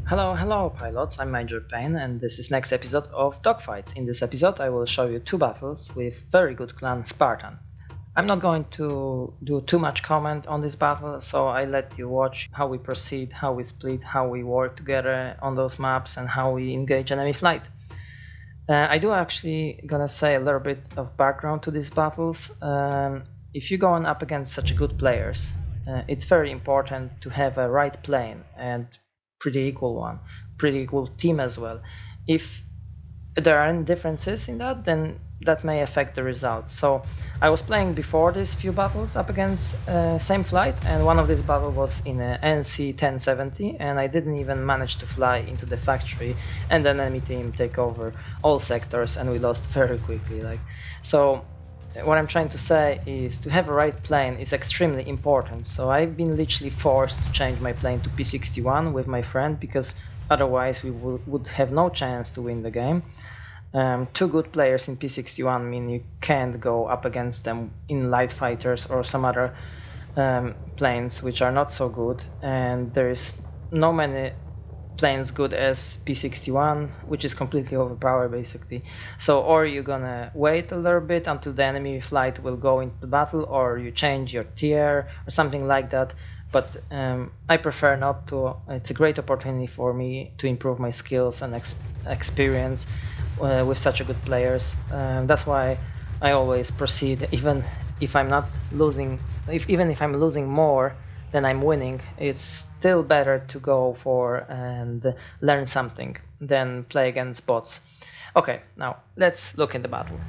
Hello pilots, I'm Major Payne and this is next episode of Dogfights. In this episode I will show you two battles with very good clan Spartan. I'm not going to do too much comment on this battle, so I let you watch how we proceed, how we split, how we work together on those maps and how we engage enemy flight. I do actually gonna say a little bit of background to these battles. If you're going up against such good players, it's very important to have a right plane and pretty equal one, pretty equal team as well. If there are any differences in that, then that may affect the results. So I was playing before these few battles up against same flight, and one of these battles was in a NC 1070, and I didn't even manage to fly into the factory, and then enemy team take over all sectors, and we lost very quickly. So. What I'm trying to say is to have a right plane is extremely important. So I've been literally forced to change my plane to P-61 with my friend because otherwise we would have no chance to win the game. Two good players in P-61 mean you can't go up against them in light fighters or some other planes which are not so good, and there is no many planes good as P-61, which is completely overpowered basically. So or you're gonna wait a little bit until the enemy flight will go into battle, or you change your tier or something like that. But I prefer not to. It's a great opportunity for me to improve my skills and experience with such a good players. That's why I always proceed, even if I'm not losing. Even if I'm losing more than I'm winning, it's still better to go for and learn something than play against bots. Okay, now let's look in the battle.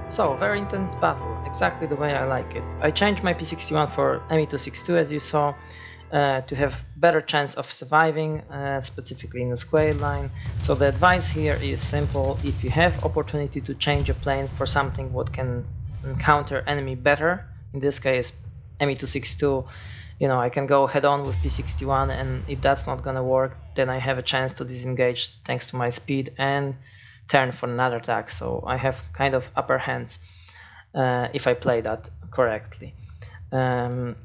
So, very intense battle, exactly the way I like it. I changed my P-61 for Me-262 as you saw, to have better chance of surviving, specifically in the square line. So the advice here is simple: if you have opportunity to change a plane for something what can counter enemy better, in this case Me-262, I can go head on with P-61, and if that's not gonna work, then I have a chance to disengage thanks to my speed and turn for another attack. So I have kind of upper hands if I play that correctly. And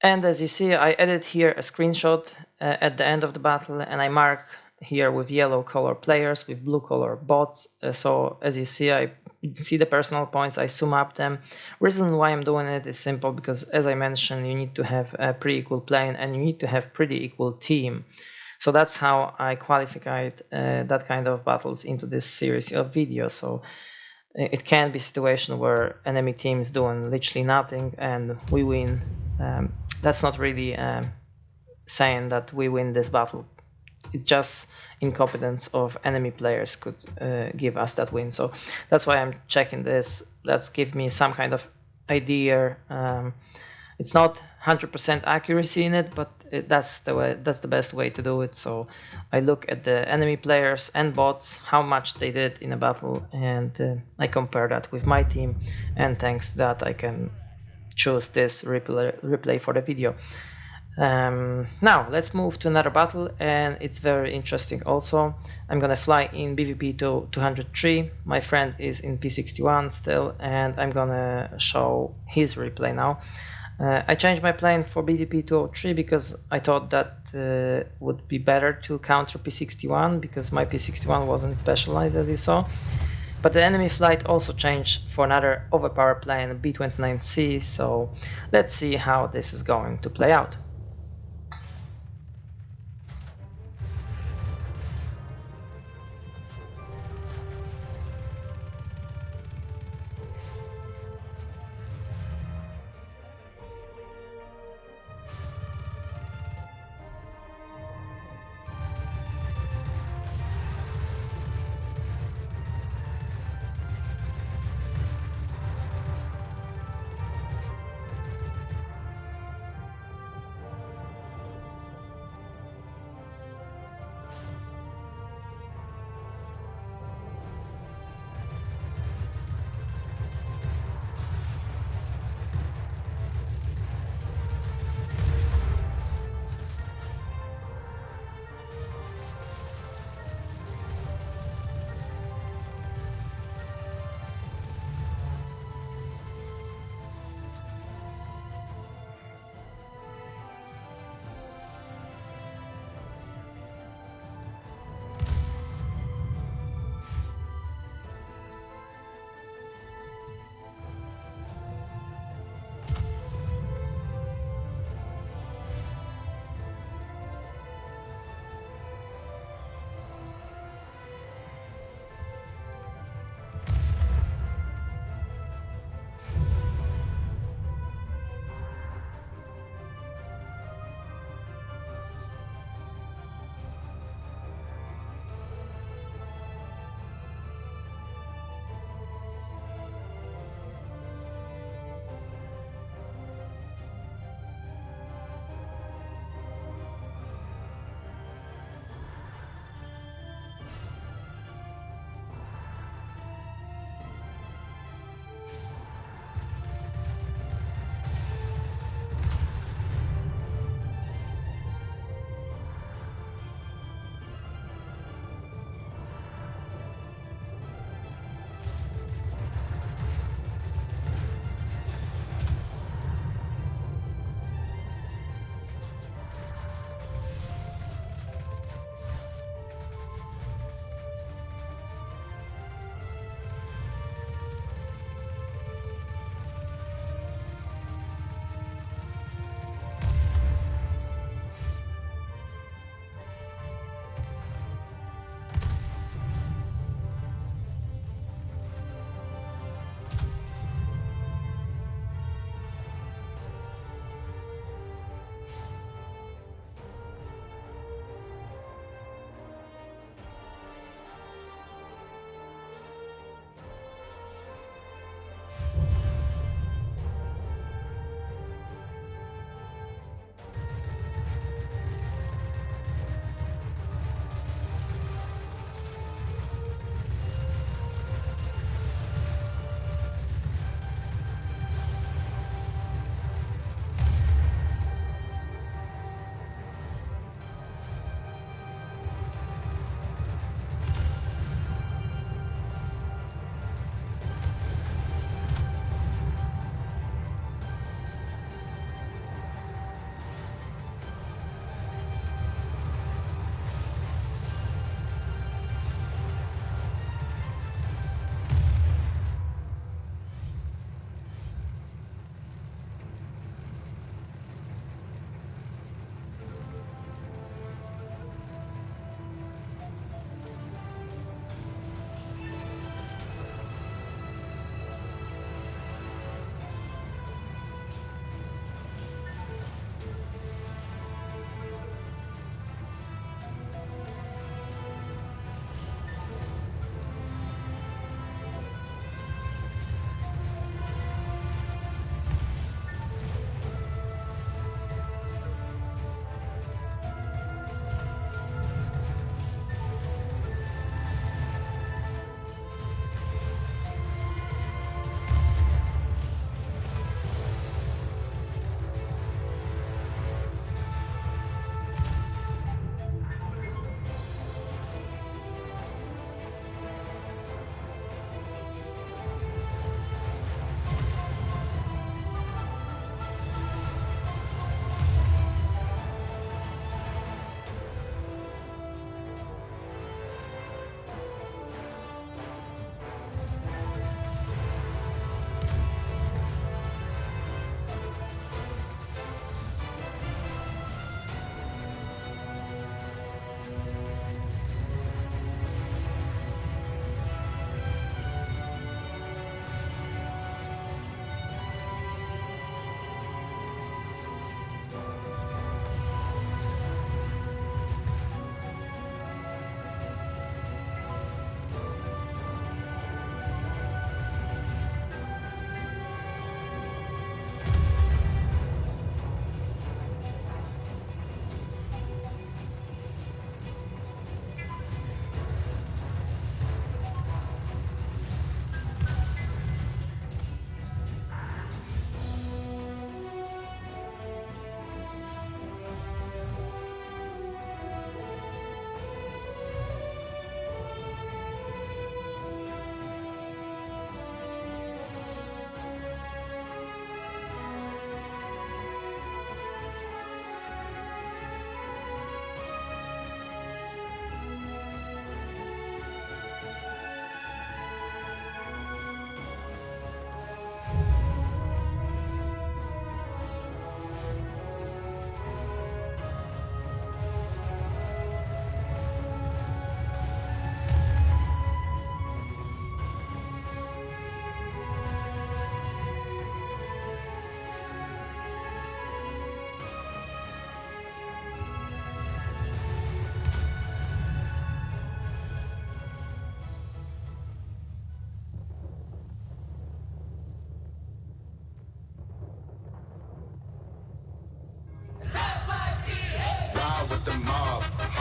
as you see, I added here a screenshot at the end of the battle, and I mark here with yellow color players, with blue color bots. So as you see, I see the personal points, I sum up them. Reason why I'm doing it is simple, because as I mentioned, you need to have a pretty equal plane and you need to have pretty equal team. So that's how I qualified that kind of battles into this series of videos. So it can be a situation where enemy team is doing literally nothing and we win. That's not really saying that we win this battle. It just incompetence of enemy players could give us that win. So that's why I'm checking this. Let's give me some kind of idea. It's not 100% accuracy in it, but that's the best way to do it. So I look at the enemy players and bots, how much they did in a battle, and I compare that with my team, and thanks to that I can choose this replay for the video. Now let's move to another battle, and it's very interesting also. I'm gonna fly in Bvp203. My friend is in P-61 still, and I'm gonna show his replay now. I changed my plane for Bvp203 because I thought that would be better to counter P-61, because my P-61 wasn't specialized, as you saw. But the enemy flight also changed for another overpowered plane, B-29c, so let's see how this is going to play out.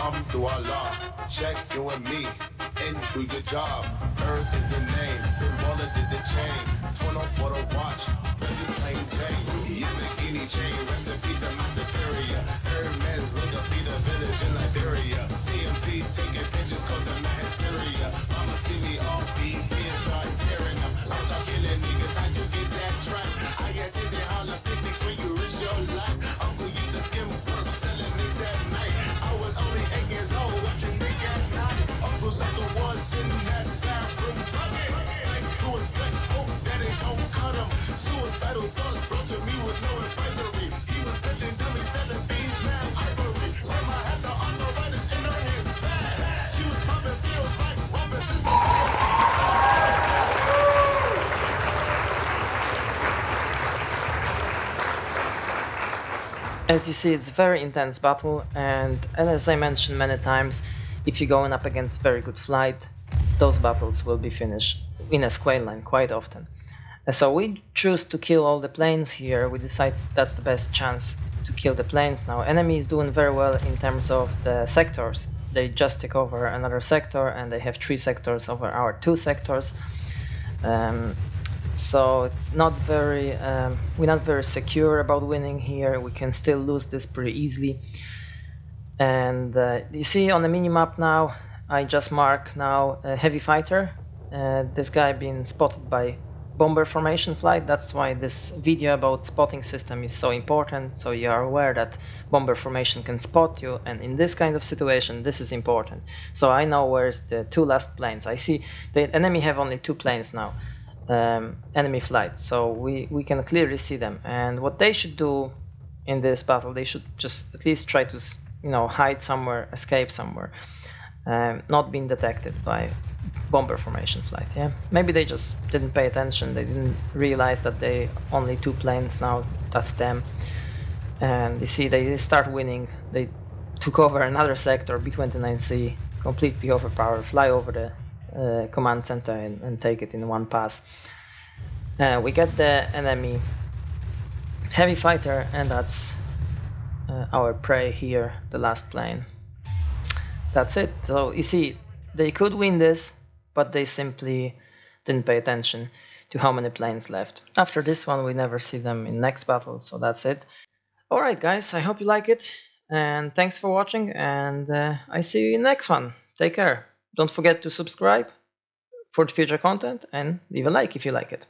Alhamdulillah, check you and me, and do your job. Earth is the name, the baller did the chain, 20 for the watch, Prezi plain Jane, Yamagini chain, recipe the my superior, Hermes look up be the village in Liberia, TMT taking pictures cause of my hysteria, mama see me off beat, kids start tearing up, I start killing niggas, how you get that track, I attended all the picnics when you reach your life, Uncle used to skim work, selling nicks at night, I was only 8 years old, watching Nick at night, Uncle's like the ones in that bathroom bucket, like to his back, hope that it don't cut him, suicidal thoughts brought to me with no advisory, he was touching dummies, selling beans, now ivory, grandma had the arthritis in her hands bad, she was popping pills like Robinson's. As you see, it's a very intense battle, and as I mentioned many times, if you're going up against very good flight, those battles will be finished in a square line quite often. So we choose to kill all the planes here. We decide that's the best chance to kill the planes. Now enemy is doing very well in terms of the sectors. They just take over another sector and they have 3 sectors over our 2 sectors. So it's not very we're not very secure about winning here. We can still lose this pretty easily. And you see on the minimap now, I just mark now a heavy fighter. This guy being spotted by bomber formation flight. That's why this video about spotting system is so important, so you are aware that bomber formation can spot you, and in this kind of situation this is important. So I know where's the 2 last planes. I see the enemy have only 2 planes now, enemy flight, so we can clearly see them, and what they should do in this battle, they should just at least try to, you know, hide somewhere, escape somewhere, not being detected by bomber formation flight. Yeah, maybe they just didn't pay attention, they didn't realize that they only 2 planes now, that's them. And you see they start winning, they took over another sector, B-29c, completely overpowered, fly over the command center and take it in one pass. We get the enemy heavy fighter, and that's our prey here, the last plane. That's it. So you see, they could win this, but they simply didn't pay attention to how many planes left. After this one, we never see them in next battle, so that's it. Alright guys, I hope you like it, and thanks for watching, and I see you in the next one. Take care. Don't forget to subscribe for future content and leave a like if you like it.